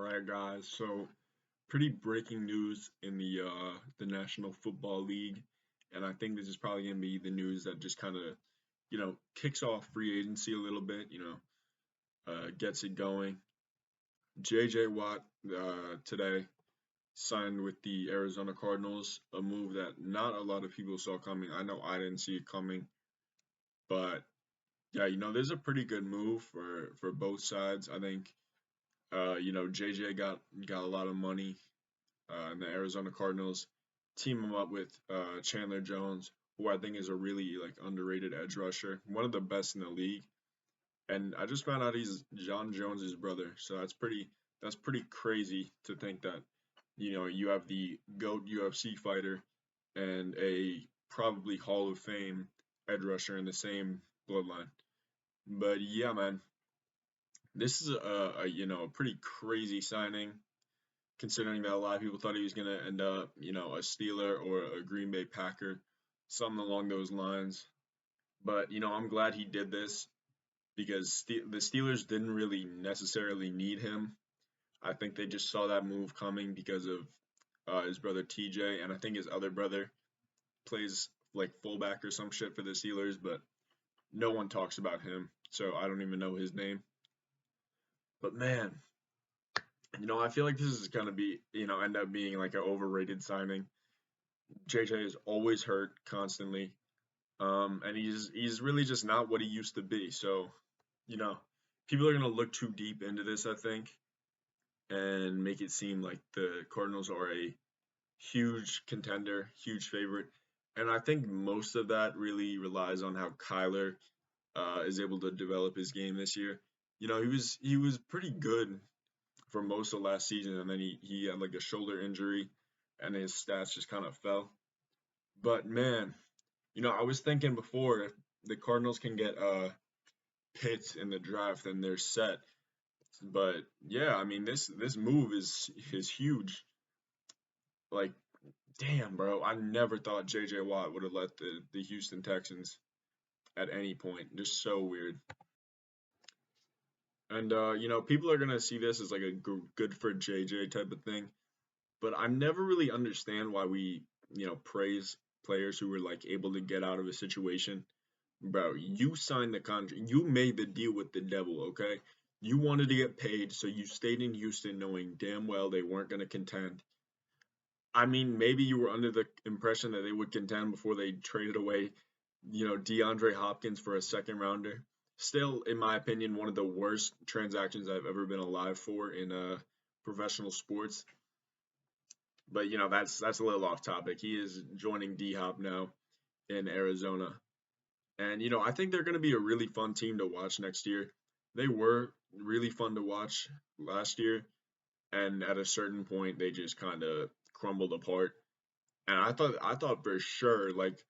right, guys. So, pretty breaking news in the National Football League, and I think this is probably gonna be the news that just kind of, kicks off free agency a little bit. Gets it going. J.J. Watt today signed with the Arizona Cardinals, a move that not a lot of people saw coming. I know I didn't see it coming, but yeah, there's a pretty good move for both sides. I think JJ got a lot of money, and the Arizona Cardinals team him up with Chandler Jones, who I think is a really like underrated edge rusher, one of the best in the league. And I just found out he's John Jones's brother, so that's pretty crazy to think that you have the GOAT UFC fighter and a probably Hall of Fame edge rusher in the same bloodline. But yeah, man, this is a pretty crazy signing considering that a lot of people thought he was going to end up, a Steeler or a Green Bay Packer, something along those lines. But, I'm glad he did this because the Steelers didn't really necessarily need him. I think they just saw that move coming because of his brother TJ, and I think his other brother plays like fullback or some shit for the Steelers, but no one talks about him, so I don't even know his name. But man, I feel like this is gonna be, end up being like an overrated signing. JJ is always hurt constantly, and he's really just not what he used to be. So, you know, people are gonna look too deep into this, I think, and make it seem like the Cardinals are a huge contender, huge favorite. And I think most of that really relies on how Kyler is able to develop his game this year. He was pretty good for most of last season, and then he had like a shoulder injury, and his stats just kind of fell. But man, I was thinking before if the Cardinals can get Pitts in the draft, then they're set. But yeah, I mean this move is huge. Like, damn, bro, I never thought J.J. Watt would have left the Houston Texans at any point. Just so weird. And people are gonna see this as like a good for JJ type of thing. But I never really understand why we, praise players who were like able to get out of a situation. Bro, you signed the contract. You made the deal with the devil, okay? You wanted to get paid, so you stayed in Houston knowing damn well they weren't going to contend. I mean, maybe you were under the impression that they would contend before they traded away, DeAndre Hopkins for a second rounder. Still, in my opinion, one of the worst transactions I've ever been alive for in professional sports. But that's a little off topic. He is joining D Hop now in Arizona. And I think they're going to be a really fun team to watch next year. They were really fun to watch last year, and at a certain point they just kind of crumbled apart. And I thought for sure, like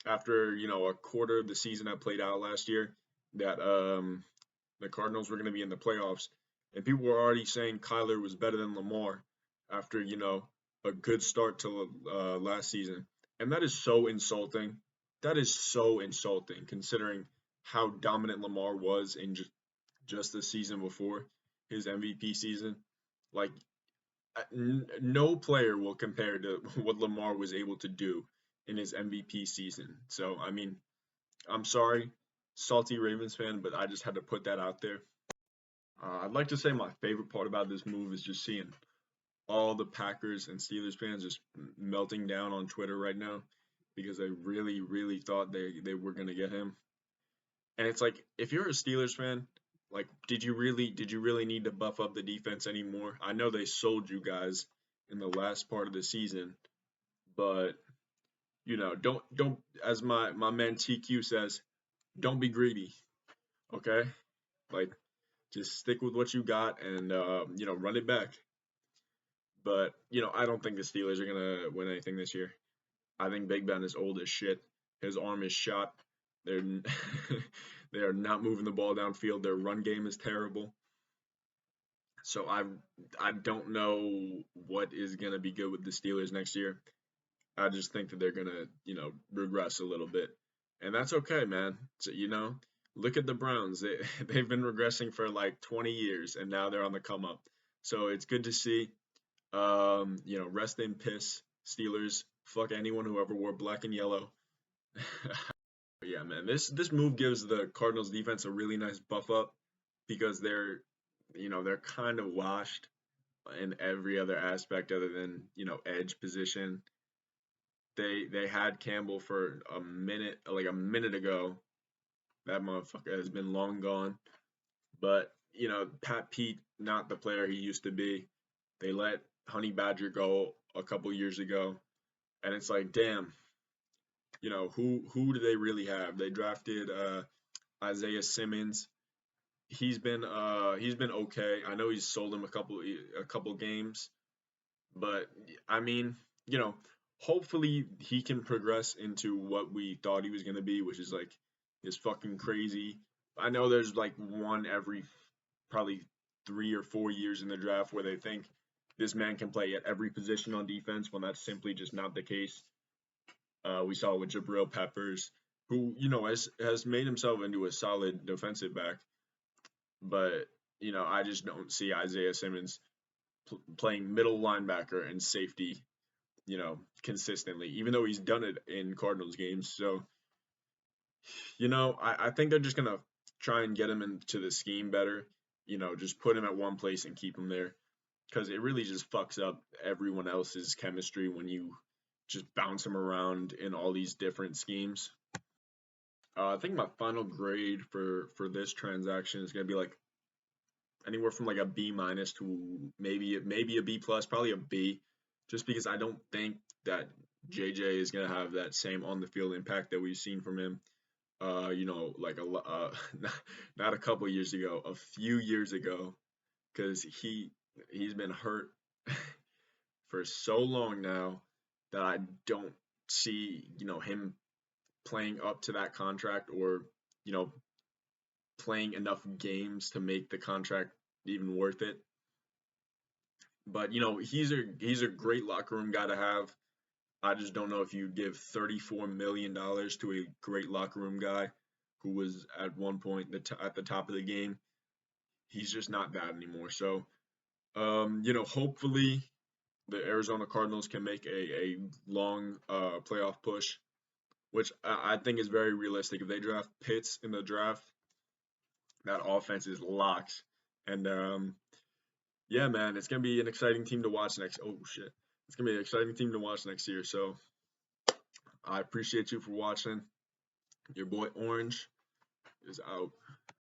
after a quarter of the season that played out last year, that the Cardinals were going to be in the playoffs, and people were already saying Kyler was better than Lamar after a good start to last season, and that is so insulting. That is so insulting considering how dominant Lamar was in just the season before his MVP season. Like, no player will compare to what Lamar was able to do in his MVP season. So, I mean, I'm sorry, salty Ravens fan, but I just had to put that out there. I'd like to say my favorite part about this move is just seeing all the Packers and Steelers fans just melting down on Twitter right now because they really, really thought they were gonna get him. And it's like, if you're a Steelers fan, like, did you really need to buff up the defense anymore? I know they sold you guys in the last part of the season, but don't as my man TQ says, don't be greedy, okay? Like, just stick with what you got and run it back. But I don't think the Steelers are gonna win anything this year. I think Big Ben is old as shit. His arm is shot. They're they are not moving the ball downfield. Their run game is terrible. So I don't know what is gonna be good with the Steelers next year. I just think that they're gonna regress a little bit, and that's okay, man. So look at the Browns. They've been regressing for like 20 years, and now they're on the come up. So it's good to see. Rest in piss, Steelers. Fuck anyone who ever wore black and yellow. But yeah, man, this move gives the Cardinals defense a really nice buff up because they're kind of washed in every other aspect other than edge position. They had Campbell for a minute, like a minute ago. That motherfucker has been long gone. But Pat Pete, not the player he used to be. They let Honey Badger go a couple years ago, and it's like, damn, who do they really have? They drafted Isaiah Simmons. He's been okay. I know he's sold him a couple games, but I mean, you know, hopefully he can progress into what we thought he was gonna be, which is like this fucking crazy. I know there's like one every probably 3 or 4 years in the draft where they think this man can play at every position on defense when that's simply just not the case. We saw with Jabril Peppers, who has made himself into a solid defensive back, but I just don't see Isaiah Simmons playing middle linebacker and safety, consistently, even though he's done it in Cardinals games. So, I think they're just gonna try and get him into the scheme better. Just put him at one place and keep him there, because it really just fucks up everyone else's chemistry when you just bounce him around in all these different schemes. I think my final grade for this transaction is gonna be like anywhere from like a B minus to maybe a B plus, probably a B, just because I don't think that JJ is gonna have that same on the field impact that we've seen from him. Like not a couple years ago, a few years ago, because he's been hurt for so long now that I don't see him playing up to that contract, or you know playing enough games to make the contract even worth it. But he's a great locker room guy to have. I just don't know if you give $34 million to a great locker room guy who was at one point at the top of the game. He's just not that anymore. So, hopefully the Arizona Cardinals can make a long playoff push, which I think is very realistic. If they draft Pitts in the draft, that offense is locked. And yeah, man, it's gonna be an exciting team to watch next. Oh shit, it's gonna be an exciting team to watch next year. So I appreciate you for watching. Your boy Orange is out.